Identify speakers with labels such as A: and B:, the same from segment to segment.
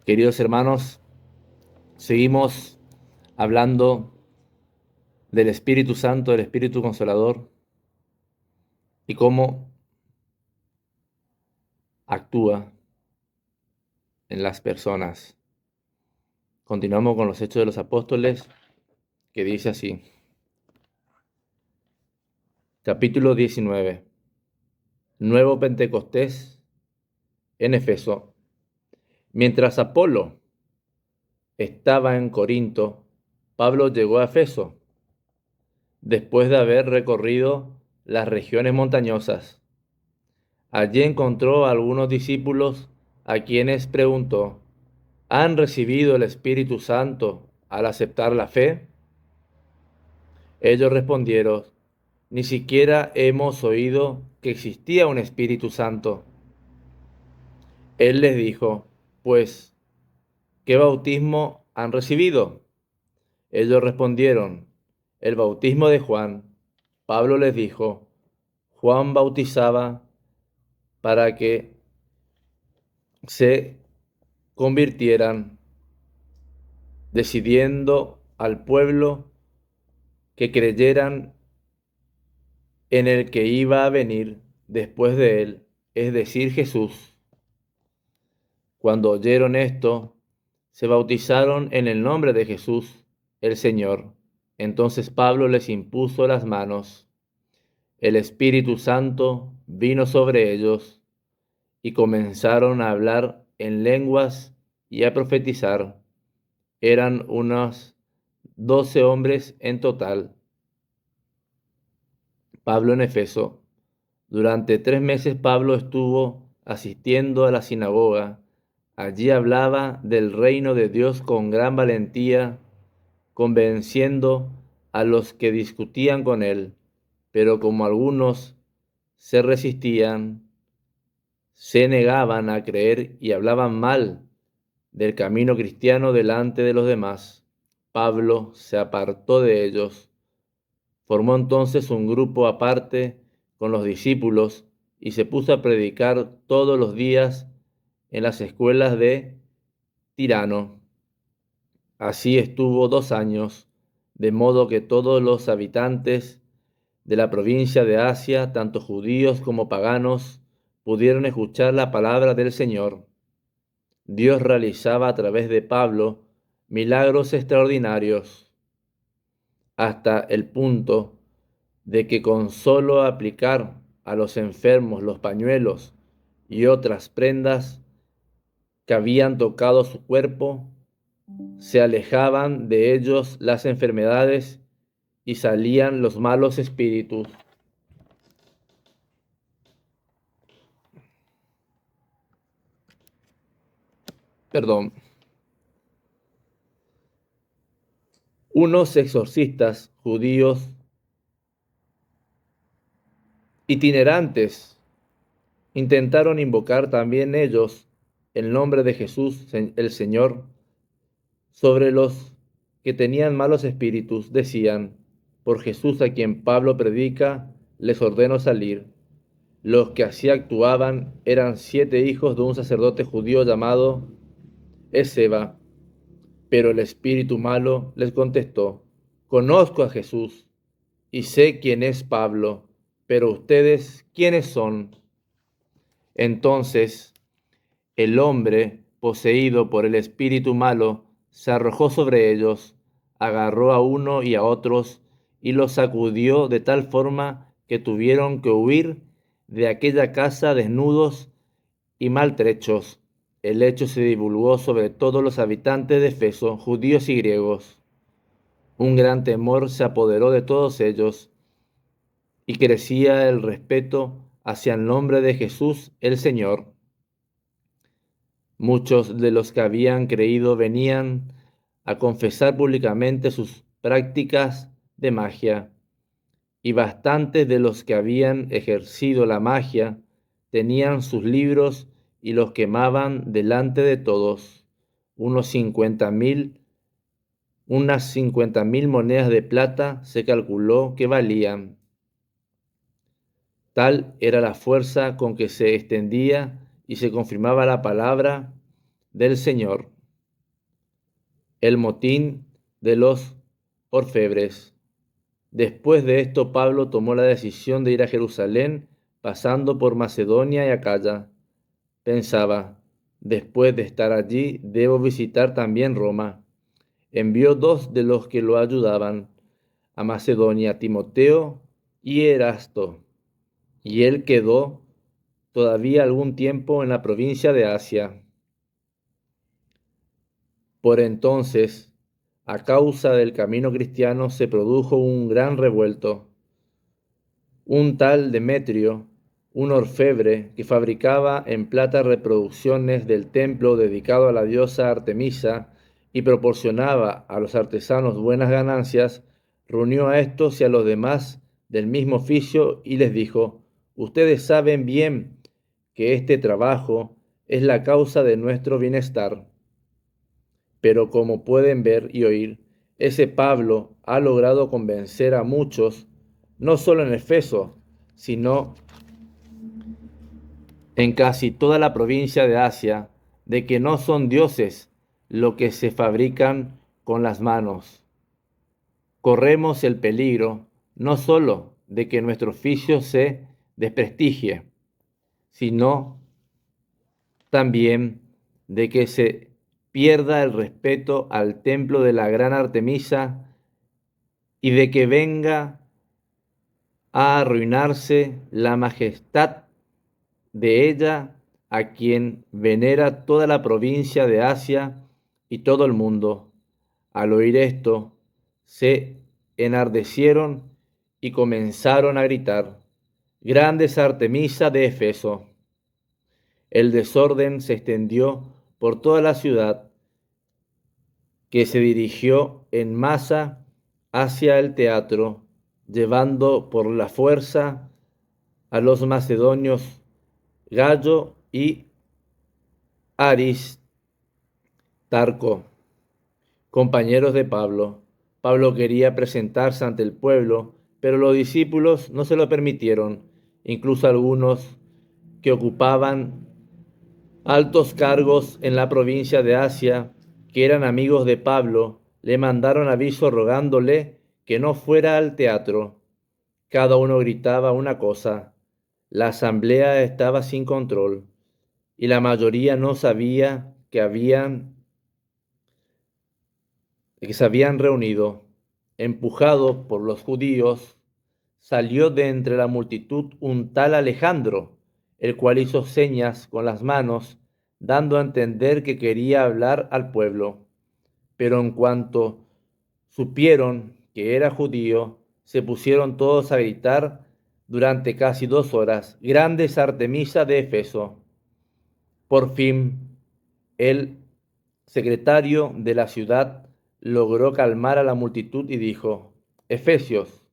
A: Queridos hermanos, seguimos hablando del Espíritu Santo, del Espíritu Consolador y cómo actúa en las personas. Continuamos con los Hechos de los Apóstoles, que dice así. Capítulo 19. Nuevo Pentecostés en Efeso. Mientras Apolo estaba en Corinto, Pablo llegó a Efeso, después de haber recorrido las regiones montañosas. Allí encontró a algunos discípulos a quienes preguntó: ¿Han recibido el Espíritu Santo al aceptar la fe? Ellos respondieron: ni siquiera hemos oído que existía un Espíritu Santo. Él les dijo: pues, ¿qué bautismo han recibido? Ellos respondieron: el bautismo de Juan. Pablo les dijo: Juan bautizaba para que se convirtieran, decidiendo al pueblo que creyeran en el que iba a venir después de él, es decir, Jesús. Cuando oyeron esto, se bautizaron en el nombre de Jesús, el Señor. Entonces Pablo les impuso las manos. El Espíritu Santo vino sobre ellos y comenzaron a hablar en lenguas y a profetizar. Eran unos 12 hombres en total. Pablo en Efeso. Durante 3 meses Pablo estuvo asistiendo a la sinagoga. Allí hablaba del reino de Dios con gran valentía, convenciendo a los que discutían con él. Pero como algunos se resistían, se negaban a creer y hablaban mal del camino cristiano delante de los demás, Pablo se apartó de ellos. Formó entonces un grupo aparte con los discípulos y se puso a predicar todos los días en las escuelas de Tirano. Así estuvo 2 años, de modo que todos los habitantes de la provincia de Asia, tanto judíos como paganos, pudieron escuchar la palabra del Señor. Dios realizaba a través de Pablo milagros extraordinarios, hasta el punto de que con solo aplicar a los enfermos los pañuelos y otras prendas que habían tocado su cuerpo, se alejaban de ellos las enfermedades y salían los malos espíritus. Perdón. Unos exorcistas judíos itinerantes intentaron invocar también ellos el nombre de Jesús, el Señor, sobre los que tenían malos espíritus. Decían: por Jesús a quien Pablo predica, les ordeno salir. Los que así actuaban eran 7 hijos de un sacerdote judío llamado Esceva. Pero el espíritu malo les contestó: conozco a Jesús y sé quién es Pablo, pero ustedes, ¿quiénes son? Entonces el hombre, poseído por el espíritu malo, se arrojó sobre ellos, agarró a uno y a otros y los sacudió de tal forma que tuvieron que huir de aquella casa desnudos y maltrechos. El hecho se divulgó sobre todos los habitantes de Efeso, judíos y griegos. Un gran temor se apoderó de todos ellos y crecía el respeto hacia el nombre de Jesús el Señor. Muchos de los que habían creído venían a confesar públicamente sus prácticas de magia, y bastantes de los que habían ejercido la magia tenían sus libros y los quemaban delante de todos. Unas 50.000 monedas de plata se calculó que valían. Tal era la fuerza con que se extendía y se confirmaba la palabra del Señor. el motín de los orfebres. Después de esto, Pablo tomó la decisión de ir a Jerusalén, pasando por Macedonia y Acaya. Pensaba, después de estar allí, debo visitar también Roma. Envió 2 de los que lo ayudaban a Macedonia, Timoteo y Erasto, y él quedó todavía algún tiempo en la provincia de Asia. Por entonces, a causa del camino cristiano, se produjo un gran revuelto. Un tal Demetrio, un orfebre que fabricaba en plata reproducciones del templo dedicado a la diosa Artemisa y proporcionaba a los artesanos buenas ganancias, reunió a estos y a los demás del mismo oficio y les dijo: ustedes saben bien que este trabajo es la causa de nuestro bienestar. Pero como pueden ver y oír, ese Pablo ha logrado convencer a muchos, no solo en Efeso, sino en casi toda la provincia de Asia, de que no son dioses lo que se fabrican con las manos. Corremos el peligro no solo de que nuestro oficio se desprestigie, sino también de que se pierda el respeto al templo de la gran Artemisa y de que venga a arruinarse la majestad de ella, a quien venera toda la provincia de Asia y todo el mundo. Al oír esto, se enardecieron y comenzaron a gritar: ¡Grandes Artemisa de Efeso! El desorden se extendió por toda la ciudad, que se dirigió en masa hacia el teatro, llevando por la fuerza a los macedonios Gallo y Aristarco, compañeros de Pablo. Pablo quería presentarse ante el pueblo, pero los discípulos no se lo permitieron. Incluso algunos que ocupaban altos cargos en la provincia de Asia, que eran amigos de Pablo, le mandaron aviso rogándole que no fuera al teatro. Cada uno gritaba una cosa. La asamblea estaba sin control y la mayoría no sabía que se habían reunido. Empujado por los judíos, salió de entre la multitud un tal Alejandro, el cual hizo señas con las manos, dando a entender que quería hablar al pueblo. Pero en cuanto supieron que era judío, se pusieron todos a gritar durante casi 2 horas: ¡Grandes Artemisa de Efeso! Por fin, el secretario de la ciudad logró calmar a la multitud y dijo: Efesios,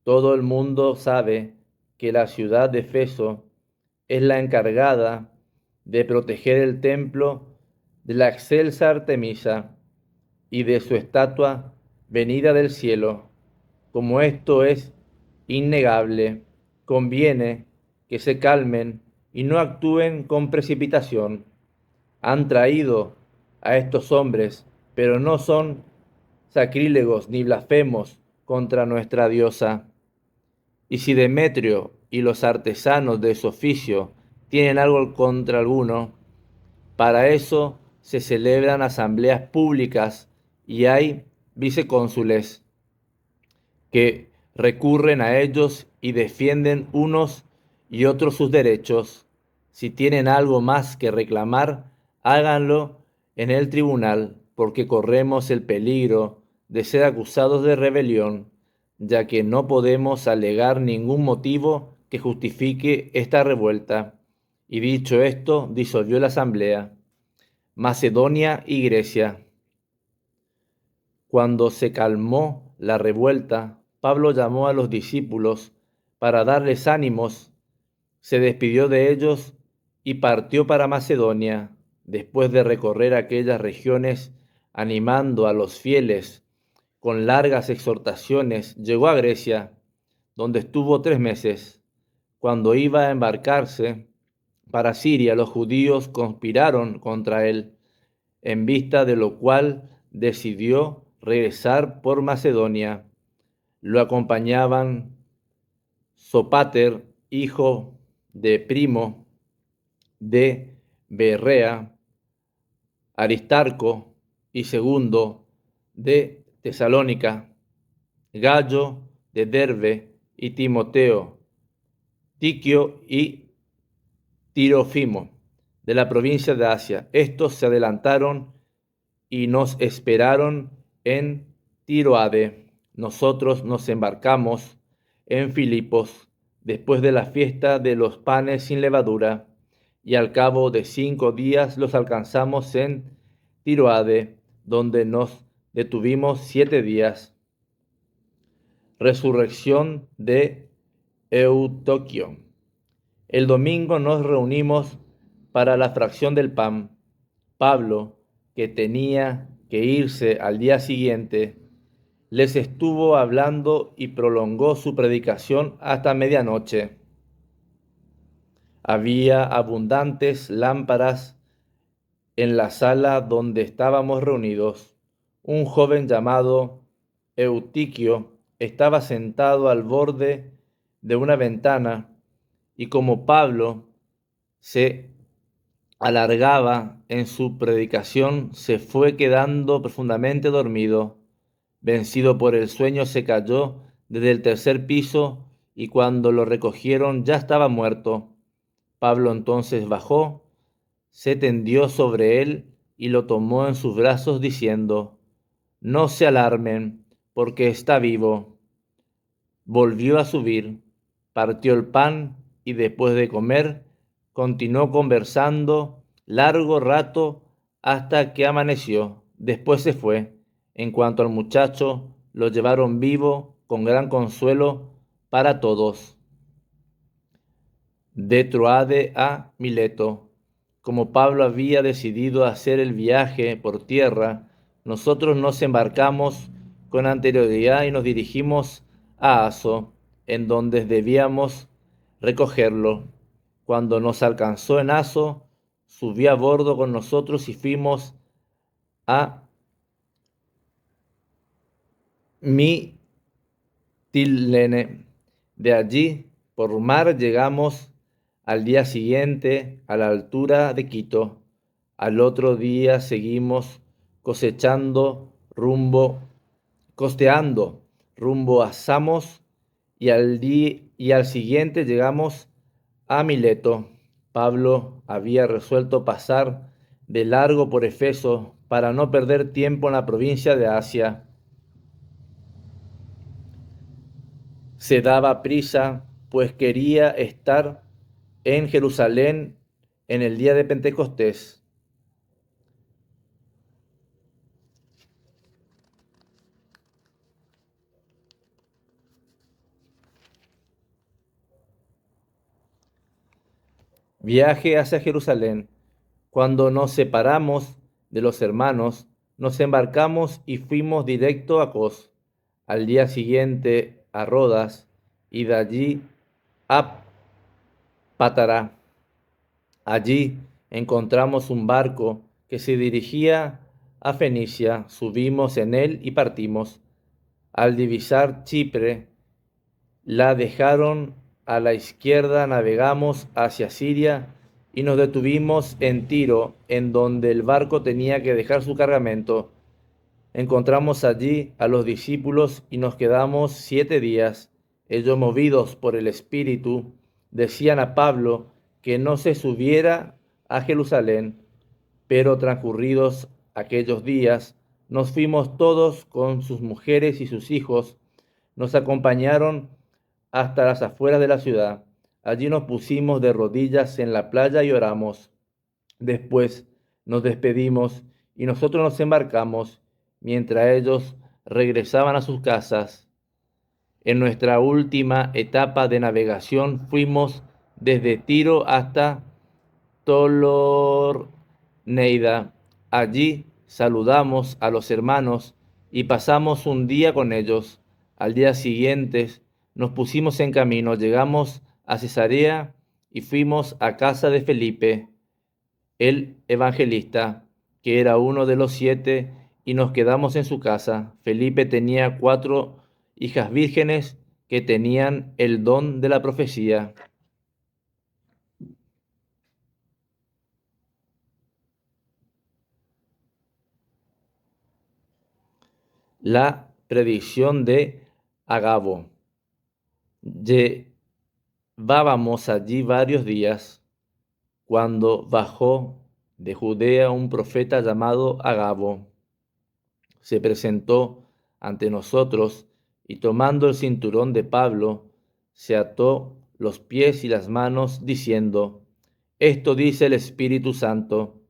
A: todo el mundo sabe que la ciudad de Efeso es la encargada de proteger el templo de la excelsa Artemisa y de su estatua venida del cielo. Como esto es innegable, conviene que se calmen y no actúen con precipitación. Han traído a estos hombres, pero no son sacrílegos ni blasfemos contra nuestra diosa. Y si Demetrio y los artesanos de su oficio tienen algo contra alguno, para eso se celebran asambleas públicas y hay vicecónsules que recurren a ellos y defienden unos y otros sus derechos. Si tienen algo más que reclamar, háganlo en el tribunal, porque corremos el peligro de ser acusados de rebelión, ya que no podemos alegar ningún motivo que justifique esta revuelta. Y dicho esto, disolvió la asamblea. Macedonia y Grecia. Cuando se calmó la revuelta, Pablo llamó a los discípulos para darles ánimos, se despidió de ellos y partió para Macedonia. Después de recorrer aquellas regiones animando a los fieles con largas exhortaciones, llegó a Grecia, donde estuvo 3 meses. Cuando iba a embarcarse para Siria, los judíos conspiraron contra él, en vista de lo cual decidió regresar por Macedonia. Lo acompañaban Sópater, hijo de Primo de Berrea, Aristarco y Segundo de Tesalónica, Gallo de Derbe y Timoteo, Tiquio y Tirofimo de la provincia de Asia. Estos se adelantaron y nos esperaron en Tiroade. Nosotros nos embarcamos en Filipos después de la fiesta de los panes sin levadura, y al cabo de 5 días los alcanzamos en Tiroade, donde nos detuvimos 7 días. Resurrección de Eutoquio. El domingo nos reunimos para la fracción del pan. Pablo, que tenía que irse al día siguiente, les estuvo hablando y prolongó su predicación hasta medianoche. Había abundantes lámparas en la sala donde estábamos reunidos. Un joven llamado Eutiquio estaba sentado al borde de una ventana, y como Pablo se alargaba en su predicación, se fue quedando profundamente dormido. Vencido por el sueño, se cayó desde el 3er piso, y cuando lo recogieron ya estaba muerto. Pablo entonces bajó, se tendió sobre él y lo tomó en sus brazos, diciendo: «No se alarmen, porque está vivo». Volvió a subir, partió el pan y después de comer, continuó conversando largo rato hasta que amaneció. Después se fue. En cuanto al muchacho, lo llevaron vivo con gran consuelo para todos. De Troade a Mileto. Como Pablo había decidido hacer el viaje por tierra, nosotros nos embarcamos con anterioridad y nos dirigimos a Aso, en donde debíamos recogerlo. Cuando nos alcanzó en Aso, subió a bordo con nosotros y fuimos a Mitilene. De allí, por mar, llegamos al día siguiente a la altura de Quito. Al otro día seguimos costeando rumbo a Samos, y al siguiente llegamos a Mileto. Pablo había resuelto pasar de largo por Efeso para no perder tiempo en la provincia de Asia. Se daba prisa, pues quería estar en Jerusalén en el día de Pentecostés. Viaje hacia Jerusalén. Cuando nos separamos de los hermanos, nos embarcamos y fuimos directo a Cos. Al día siguiente a Rodas, y de allí a Pátara. Allí encontramos un barco que se dirigía a Fenicia. Subimos en él y partimos. Al divisar Chipre, la dejaron a la izquierda, navegamos hacia Siria y nos detuvimos en Tiro, en donde el barco tenía que dejar su cargamento. Encontramos allí a los discípulos y nos quedamos 7 días. Ellos, movidos por el Espíritu, decían a Pablo que no se subiera a Jerusalén, pero transcurridos aquellos días, nos fuimos todos con sus mujeres y sus hijos. Nos acompañaron hasta las afueras de la ciudad. Allí nos pusimos de rodillas en la playa y oramos. Después nos despedimos y nosotros nos embarcamos, mientras ellos regresaban a sus casas. En nuestra última etapa de navegación fuimos desde Tiro hasta Tolorneida. Allí saludamos a los hermanos y pasamos un día con ellos. Al día siguiente nos pusimos en camino, llegamos a Cesarea y fuimos a casa de Felipe, el evangelista, que era uno de los 7, y nos quedamos en su casa. Felipe tenía 4 hijas vírgenes que tenían el don de la profecía. La predicción de Agabo. Llevábamos allí varios días cuando bajó de Judea un profeta llamado Agabo. Se presentó ante nosotros y tomando el cinturón de Pablo, se ató los pies y las manos, diciendo: Esto dice el Espíritu Santo: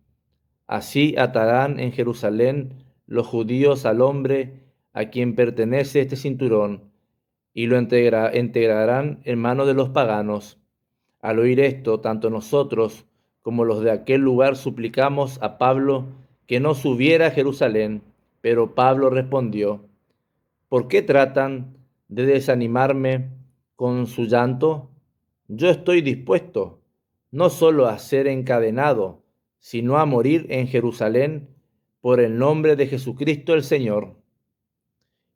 A: así atarán en Jerusalén los judíos al hombre a quien pertenece este cinturón, y lo entregarán en manos de los paganos. Al oír esto, tanto nosotros como los de aquel lugar suplicamos a Pablo que no subiera a Jerusalén, pero Pablo respondió: ¿por qué tratan de desanimarme con su llanto? Yo estoy dispuesto no solo a ser encadenado, sino a morir en Jerusalén por el nombre de Jesucristo el Señor.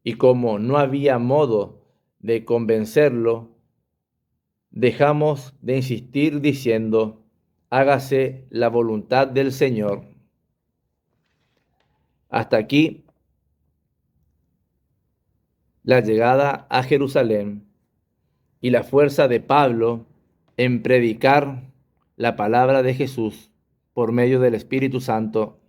A: Y como no había modo de convencerlo, dejamos de insistir diciendo: hágase la voluntad del Señor. Hasta aquí la llegada a Jerusalén y la fuerza de Pablo en predicar la palabra de Jesús por medio del Espíritu Santo